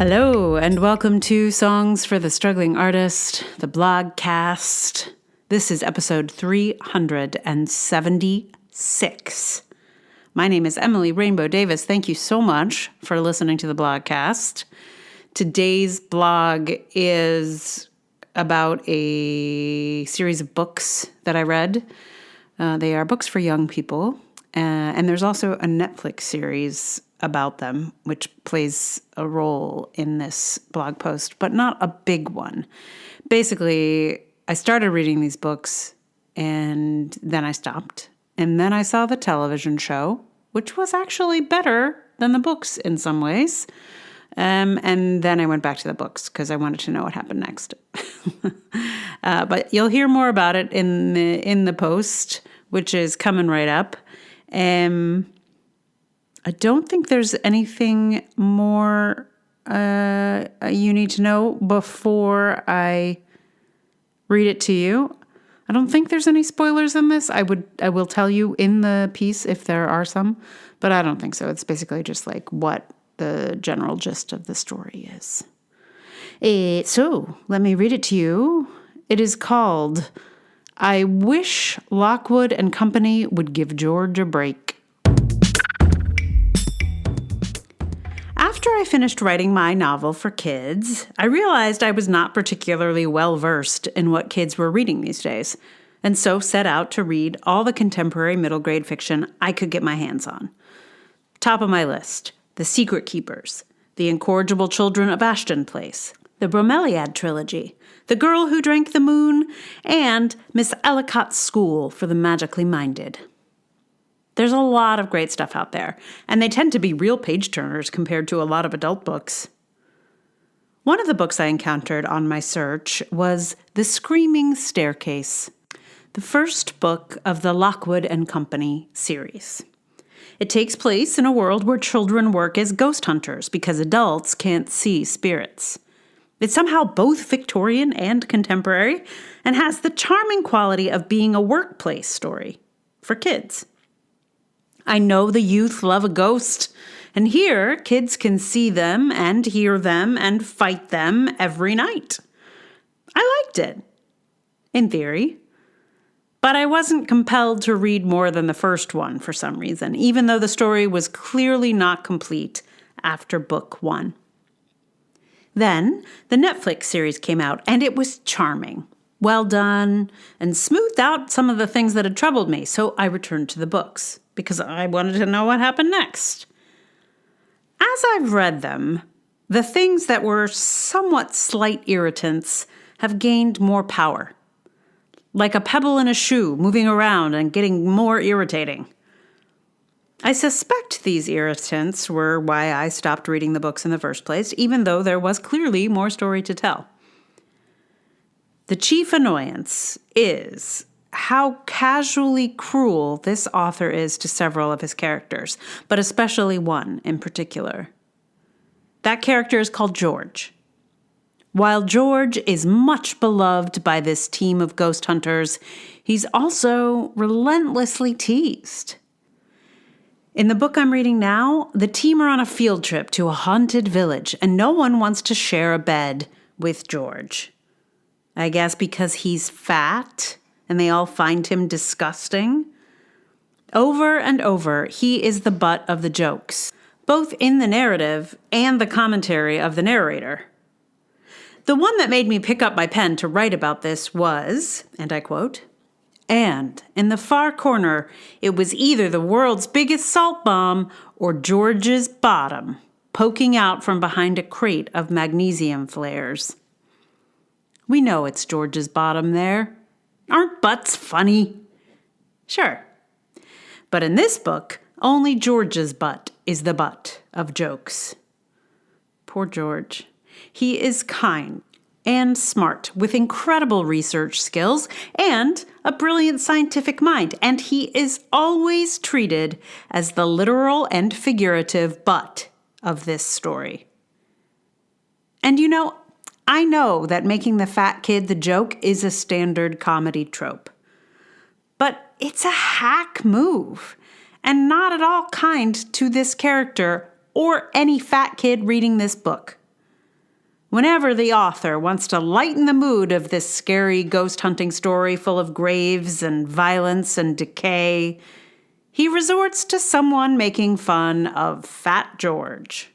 Hello, and welcome to Songs for the Struggling Artist, the blogcast. This is episode 376. My name is Emily Rainbow Davis. Thank you so much for listening to the blogcast. Today's blog is about a series of books that I read. They are books for young people, and there's also a Netflix series about them, which plays a role in this blog post, but not a big one. Basically, I started reading these books, and then I stopped. And then I saw the television show, which was actually better than the books in some ways. And then I went back to the books because I wanted to know what happened next. But you'll hear more about it in the post, which is coming right up. I don't think there's anything more you need to know before I read it to you. I don't think there's any spoilers in this. I will tell you in the piece if there are some, but I don't think so. It's basically just like what the general gist of the story is. So let me read it to you. It is called I Wish Lockwood and Company Would Give George a Break. After I finished writing my novel for kids, I realized I was not particularly well-versed in what kids were reading these days, and so set out to read all the contemporary middle-grade fiction I could get my hands on. Top of my list, The Secret Keepers, The Incorrigible Children of Ashton Place, the Bromeliad Trilogy, The Girl Who Drank the Moon, and Miss Ellicott's School for the Magically Minded. There's a lot of great stuff out there, and they tend to be real page-turners compared to a lot of adult books. One of the books I encountered on my search was The Screaming Staircase, the first book of the Lockwood and Company series. It takes place in a world where children work as ghost hunters because adults can't see spirits. It's somehow both Victorian and contemporary, and has the charming quality of being a workplace story for kids. I know the youth love a ghost, and here kids can see them and hear them and fight them every night. I liked it, in theory, but I wasn't compelled to read more than the first one for some reason, even though the story was clearly not complete after book 1. Then the Netflix series came out, and it was charming, well done, and smoothed out some of the things that had troubled me, so I returned to the books because I wanted to know what happened next. As I've read them, the things that were somewhat slight irritants have gained more power, like a pebble in a shoe moving around and getting more irritating. I suspect these irritants were why I stopped reading the books in the first place, even though there was clearly more story to tell. The chief annoyance is how casually cruel this author is to several of his characters, but especially one in particular. That character is called George. While George is much beloved by this team of ghost hunters, he's also relentlessly teased. In the book I'm reading now, the team are on a field trip to a haunted village, and no one wants to share a bed with George. I guess because he's fat, and they all find him disgusting. Over and over, he is the butt of the jokes, both in the narrative and the commentary of the narrator. The one that made me pick up my pen to write about this was, and I quote, "And in the far corner, it was either the world's biggest salt bomb or George's bottom, poking out from behind a crate of magnesium flares." We know it's George's bottom there. Aren't butts funny? Sure. But in this book, only George's butt is the butt of jokes. Poor George. He is kind and smart, with incredible research skills and a brilliant scientific mind, and he is always treated as the literal and figurative butt of this story. And you know, I know that making the fat kid the joke is a standard comedy trope, but it's a hack move, and not at all kind to this character or any fat kid reading this book. Whenever the author wants to lighten the mood of this scary ghost hunting story full of graves and violence and decay, he resorts to someone making fun of Fat George.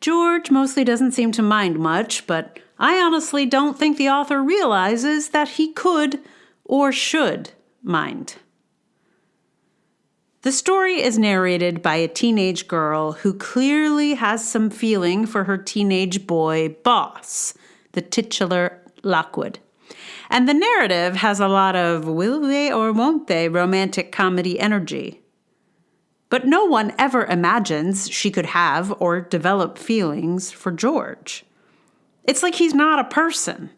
George mostly doesn't seem to mind much, but I honestly don't think the author realizes that he could or should mind. The story is narrated by a teenage girl who clearly has some feeling for her teenage boy boss, the titular Lockwood. And the narrative has a lot of will they or won't they romantic comedy energy. But no one ever imagines she could have or develop feelings for George. It's like he's not a person,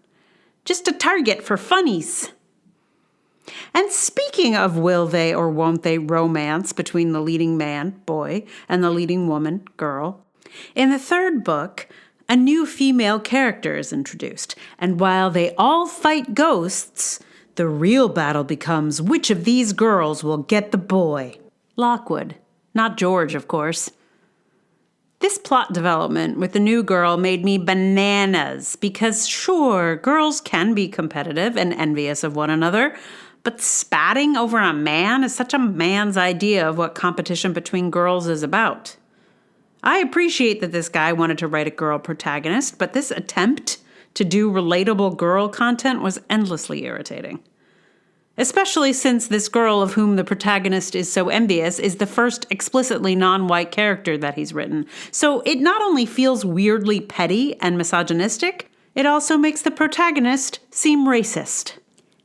just a target for funnies. And speaking of will they or won't they romance between the leading man, boy, and the leading woman, girl, in the third book, a new female character is introduced. And while they all fight ghosts, the real battle becomes which of these girls will get the boy. Lockwood, not George, of course. This plot development with the new girl made me bananas because, sure, girls can be competitive and envious of one another, but spatting over a man is such a man's idea of what competition between girls is about. I appreciate that this guy wanted to write a girl protagonist, but this attempt to do relatable girl content was endlessly irritating. Especially since this girl of whom the protagonist is so envious is the first explicitly non-white character that he's written. So it not only feels weirdly petty and misogynistic, it also makes the protagonist seem racist.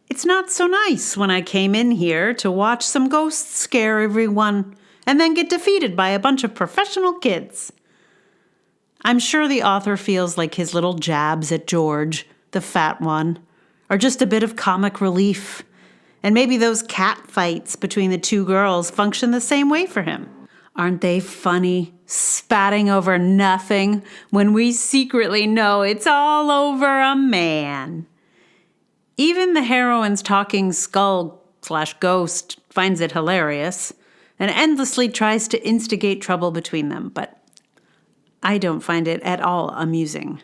It's not so nice when I came in here to watch some ghosts scare everyone and then get defeated by a bunch of professional kids. I'm sure the author feels like his little jabs at George, the fat one, are just a bit of comic relief. And maybe those cat fights between the two girls function the same way for him. Aren't they funny, spatting over nothing when we secretly know it's all over a man? Even the heroine's talking skull/ghost finds it hilarious and endlessly tries to instigate trouble between them, but I don't find it at all amusing.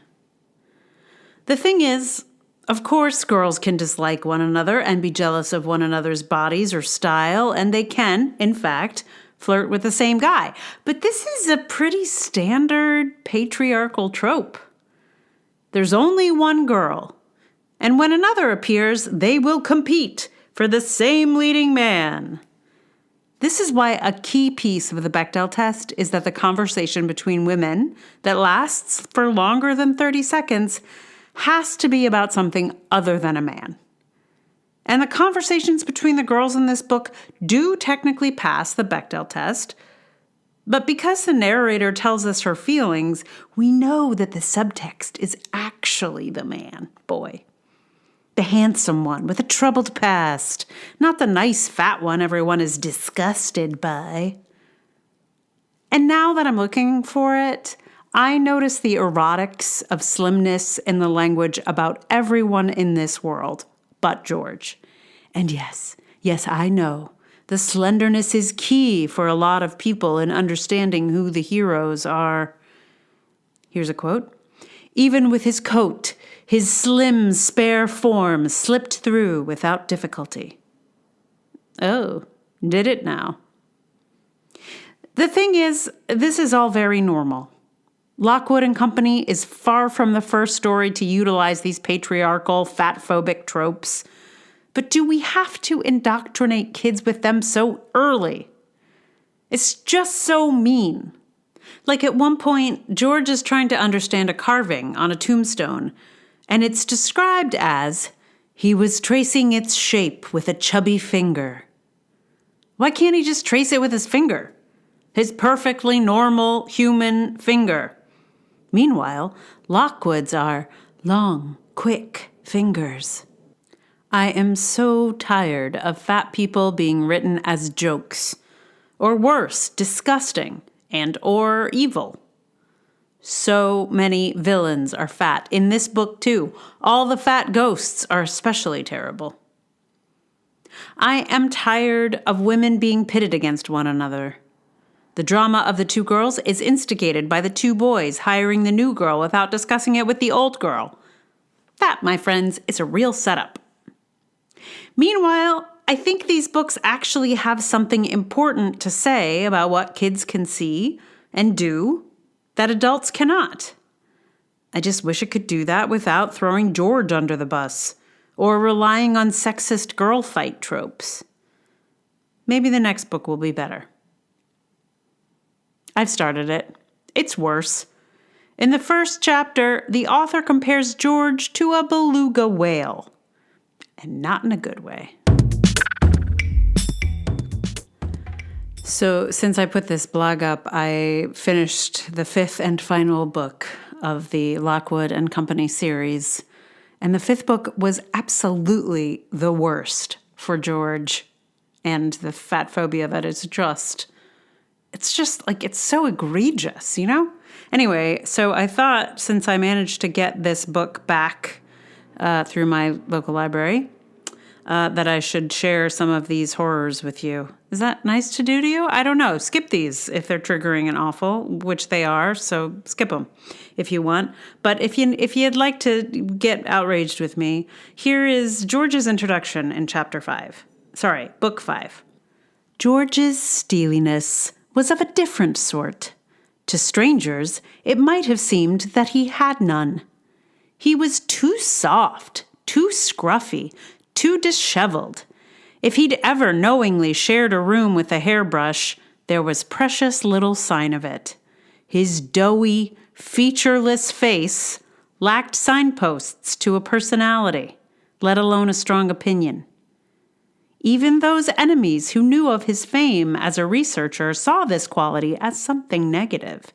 The thing is, of course, girls can dislike one another and be jealous of one another's bodies or style, and they can, in fact, flirt with the same guy. But this is a pretty standard patriarchal trope. There's only one girl, and when another appears, they will compete for the same leading man. This is why a key piece of the Bechdel test is that the conversation between women that lasts for longer than 30 seconds has to be about something other than a man. And the conversations between the girls in this book do technically pass the Bechdel test, but because the narrator tells us her feelings, we know that the subtext is actually the man, boy. The handsome one with a troubled past, not the nice fat one everyone is disgusted by. And now that I'm looking for it, I notice the erotics of slimness in the language about everyone in this world, but George. And yes, I know, the slenderness is key for a lot of people in understanding who the heroes are. Here's a quote. Even with his coat, his slim, spare form slipped through without difficulty. Oh, did it now? The thing is, this is all very normal. Lockwood and Company is far from the first story to utilize these patriarchal, fat-phobic tropes. But do we have to indoctrinate kids with them so early? It's just so mean. Like at one point, George is trying to understand a carving on a tombstone, and it's described as, he was tracing its shape with a chubby finger. Why can't he just trace it with his finger? His perfectly normal human finger. Meanwhile, Lockwood's are long, quick fingers. I am so tired of fat people being written as jokes, or worse, disgusting, and or evil. So many villains are fat. In this book, too, all the fat ghosts are especially terrible. I am tired of women being pitted against one another. The drama of the two girls is instigated by the two boys hiring the new girl without discussing it with the old girl. That, my friends, is a real setup. Meanwhile, I think these books actually have something important to say about what kids can see and do that adults cannot. I just wish it could do that without throwing George under the bus or relying on sexist girl fight tropes. Maybe the next book will be better. I've started it. It's worse. In the first chapter, the author compares George to a beluga whale. And not in a good way. So since I put this blog up, I finished the 5th and final book of the Lockwood and Company series. And the 5th book was absolutely the worst for George and the fat phobia that is just. It's just like, it's so egregious, you know? Anyway, so I thought since I managed to get this book back through my local library, that I should share some of these horrors with you. Is that nice to do to you? I don't know. Skip these if they're triggering and awful, which they are, so skip them if you want. But if you'd like to get outraged with me, here is George's introduction in book 5. George's steeliness was of a different sort. To strangers, it might have seemed that he had none. He was too soft, too scruffy, too disheveled. If he'd ever knowingly shared a room with a hairbrush, there was precious little sign of it. His doughy, featureless face lacked signposts to a personality, let alone a strong opinion. Even those enemies who knew of his fame as a researcher saw this quality as something negative.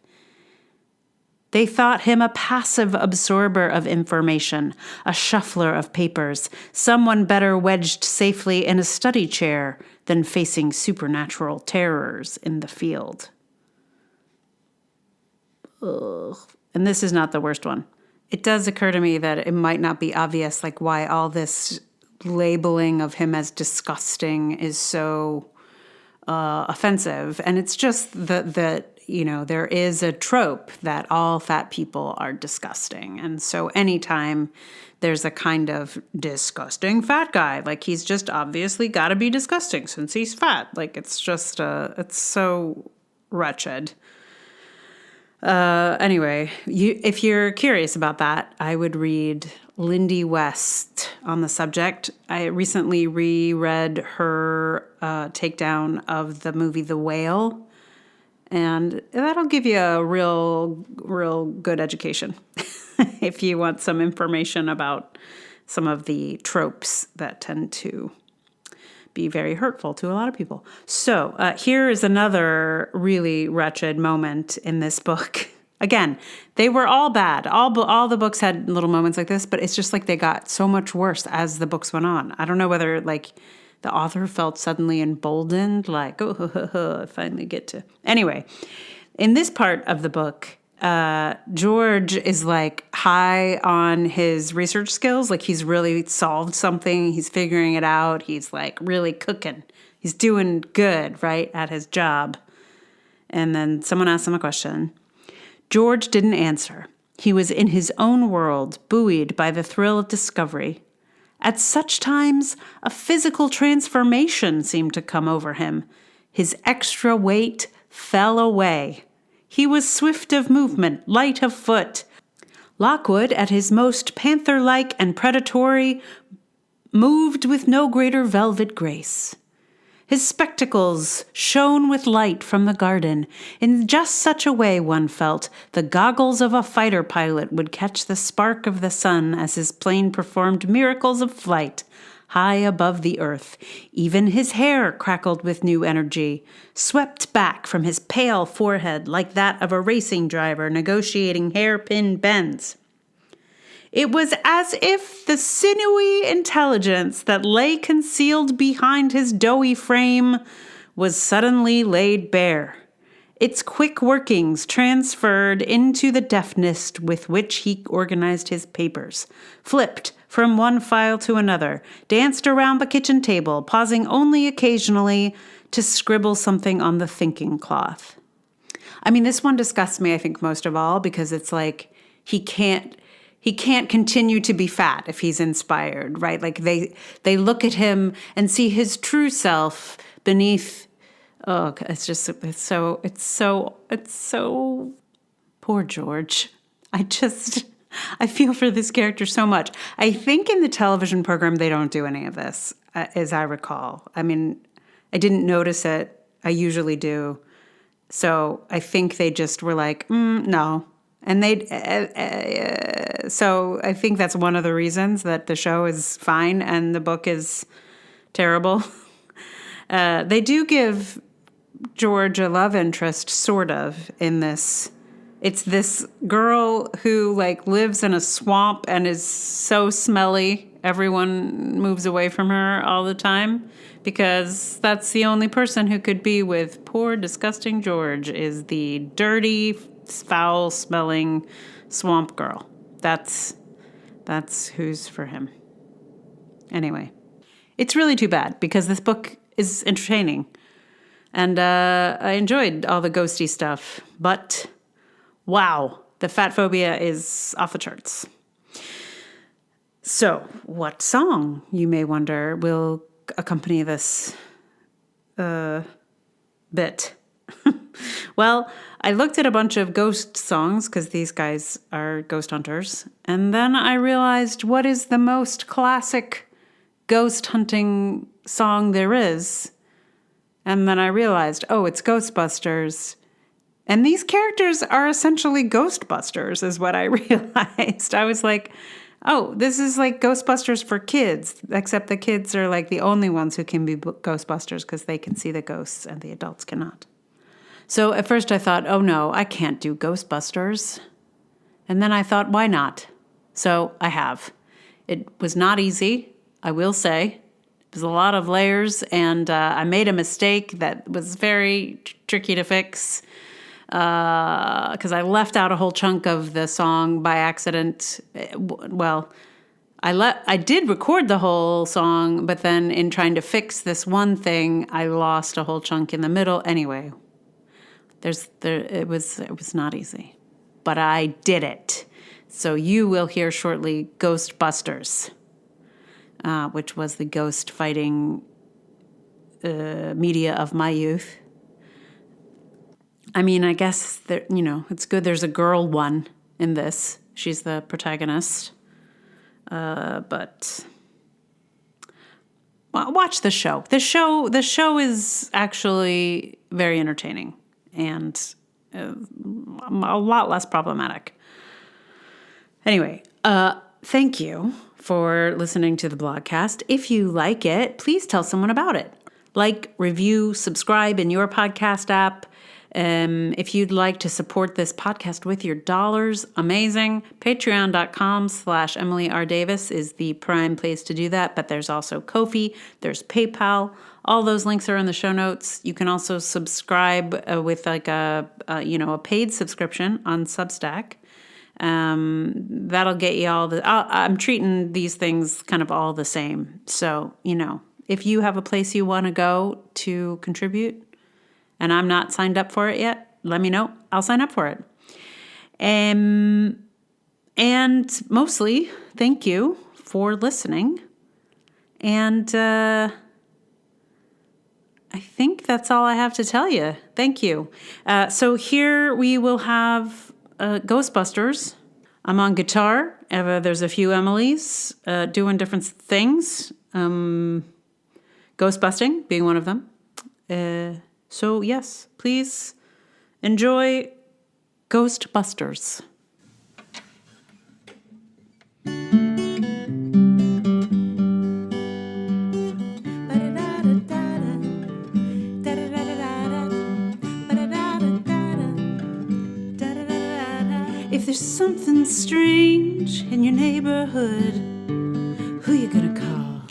They thought him a passive absorber of information, a shuffler of papers, someone better wedged safely in a study chair than facing supernatural terrors in the field. Ugh. And this is not the worst one. It does occur to me that it might not be obvious, like why all this labeling of him as disgusting is so offensive. And it's just that there is a trope that all fat people are disgusting. And so anytime there's a kind of disgusting fat guy, like he's just obviously got to be disgusting since he's fat. Like it's just, it's so wretched. Anyway, if you're curious about that, I would read Lindy West on the subject. I recently reread her takedown of the movie The Whale, and that'll give you a real good education if you want some information about some of the tropes that tend to be very hurtful to a lot of people. So here is another really wretched moment in this book. Again, they were all bad. All the books had little moments like this, but it's just like they got so much worse as the books went on. I don't know whether like the author felt suddenly emboldened, like, I finally get to. Anyway, in this part of the book, George is like high on his research skills. Like he's really solved something. He's figuring it out. He's like really cooking. He's doing good, right, at his job. And then someone asks him a question. George didn't answer. He was in his own world, buoyed by the thrill of discovery. At such times, a physical transformation seemed to come over him. His extra weight fell away. He was swift of movement, light of foot. Lockwood, at his most panther-like and predatory, moved with no greater velvet grace. His spectacles shone with light from the garden. In just such a way, one felt, the goggles of a fighter pilot would catch the spark of the sun as his plane performed miracles of flight high above the earth. Even his hair crackled with new energy, swept back from his pale forehead like that of a racing driver negotiating hairpin bends. It was as if the sinewy intelligence that lay concealed behind his doughy frame was suddenly laid bare, its quick workings transferred into the deftness with which he organized his papers, flipped from one file to another, danced around the kitchen table, pausing only occasionally to scribble something on the thinking cloth. I mean, this one disgusts me, I think, most of all, because it's like he can't continue to be fat if he's inspired, right? Like they look at him and see his true self beneath. Oh, it's so poor George. I feel for this character so much. I think in the television program they don't do any of this, as I recall. I mean, I didn't notice it. I usually do. So I think they just were like, no. And so I think that's one of the reasons that the show is fine and the book is terrible. They do give George a love interest, sort of, in this. It's this girl who like lives in a swamp and is so smelly. Everyone moves away from her all the time because that's the only person who could be with poor, disgusting George is the dirty, foul-smelling swamp girl. That's who's for him. Anyway, it's really too bad because this book is entertaining. And I enjoyed all the ghosty stuff. But, wow, the fat phobia is off the charts. So, what song, you may wonder, will accompany this bit? Well, I looked at a bunch of ghost songs because these guys are ghost hunters. And then I realized what is the most classic ghost hunting song there is. And then I realized, oh, it's Ghostbusters. And these characters are essentially Ghostbusters, is what I realized. I was like, oh, this is like Ghostbusters for kids, except the kids are like the only ones who can be Ghostbusters because they can see the ghosts and the adults cannot. So at first I thought, oh no, I can't do Ghostbusters. And then I thought, why not? So I have. It was not easy, I will say. It was a lot of layers, and I made a mistake that was very tricky to fix because I left out a whole chunk of the song by accident. Well, I did record the whole song, but then in trying to fix this one thing, I lost a whole chunk in the middle. Anyway, it was not easy, but I did it. So you will hear shortly Ghostbusters. Which was the ghost fighting media of my youth. I mean, I guess it's good. There's a girl one in this. She's the protagonist. But watch the show. The show is actually very entertaining and a lot less problematic. Anyway, thank you for listening to the blogcast. If you like it, please tell someone about it. Like, review, subscribe in your podcast app. If you'd like to support this podcast with your dollars, amazing. Patreon.com/Emily R. Davis is the prime place to do that. But there's also Ko-fi, there's PayPal. All those links are in the show notes. You can also subscribe with like a paid subscription on Substack. That'll get you all I'm treating these things kind of all the same. So, if you have a place you want to go to contribute and I'm not signed up for it yet, let me know. I'll sign up for it. And mostly, thank you for listening. And I think that's all I have to tell you. Thank you. So here we will have Ghostbusters. I'm on guitar. There's a few Emilys doing different things. Ghostbusting being one of them. So yes, please enjoy Ghostbusters. If there's something strange in your neighborhood, who you gonna call?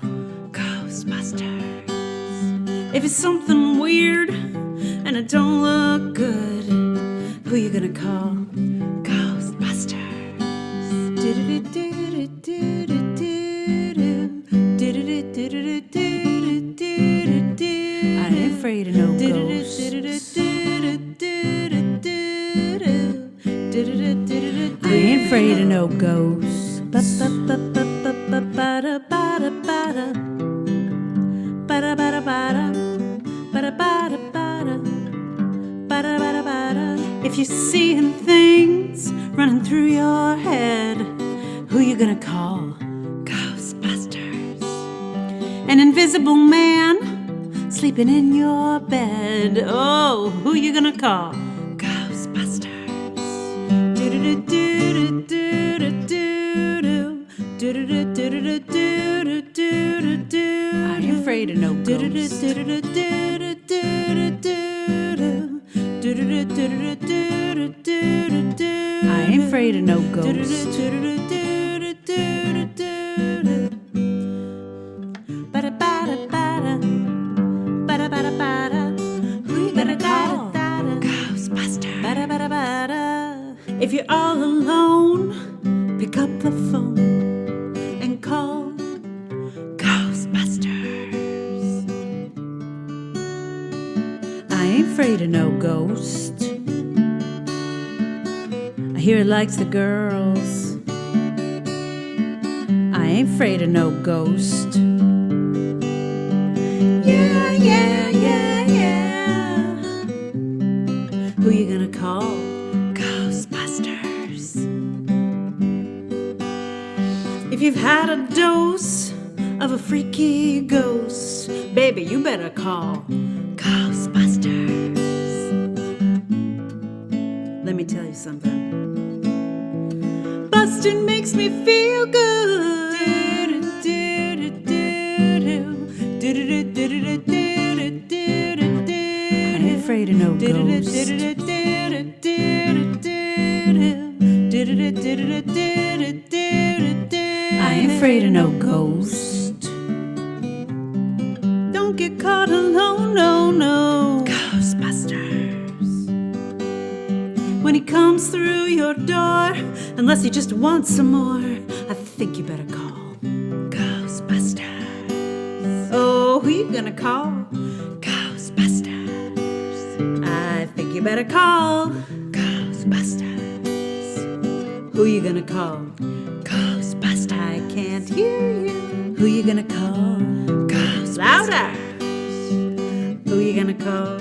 Ghostbusters. If it's something weird and it don't look good, who you gonna call? Ghostbusters. I ain't afraid of no ghosts. afraid of no ghosts. Ba-ba-ba-ba-ba-ba-ba-da-ba-da. Ba-da-ba-da-ba-da. Ba-da-ba-da-ba-da. Ba-da-ba-da-ba-da. If you're seeing things running through your head, who you gonna call? Ghostbusters. An invisible man sleeping in your bed. Oh, who you gonna call? Ghostbusters. I ain't afraid of no ghosts. I ain't afraid of no ghosts. Who you gonna call? Ghostbusters. If you're all alone, pick up the phone and call Ghostbusters. I ain't afraid of no ghost. I hear it likes the girls. I ain't afraid of no ghost. Yeah, yeah, yeah, yeah. Who you gonna call? Ghostbusters. If you've had a dose of a freaky ghost, baby, you better call Ghostbusters. Let me tell you something. Busting makes me feel good. I ain't afraid of no ghost. I ain't afraid of no ghost. Don't get caught alone, no, no. Ghostbusters. When he comes through your door, unless he just wants some more, I think you better call Ghostbusters. Oh, who you gonna call? Ghostbusters. I think you better call Ghostbusters. Who you gonna call? Ghostbusters. I can't hear you. Who you gonna call? Ghostbusters. Louder. Who you gonna call?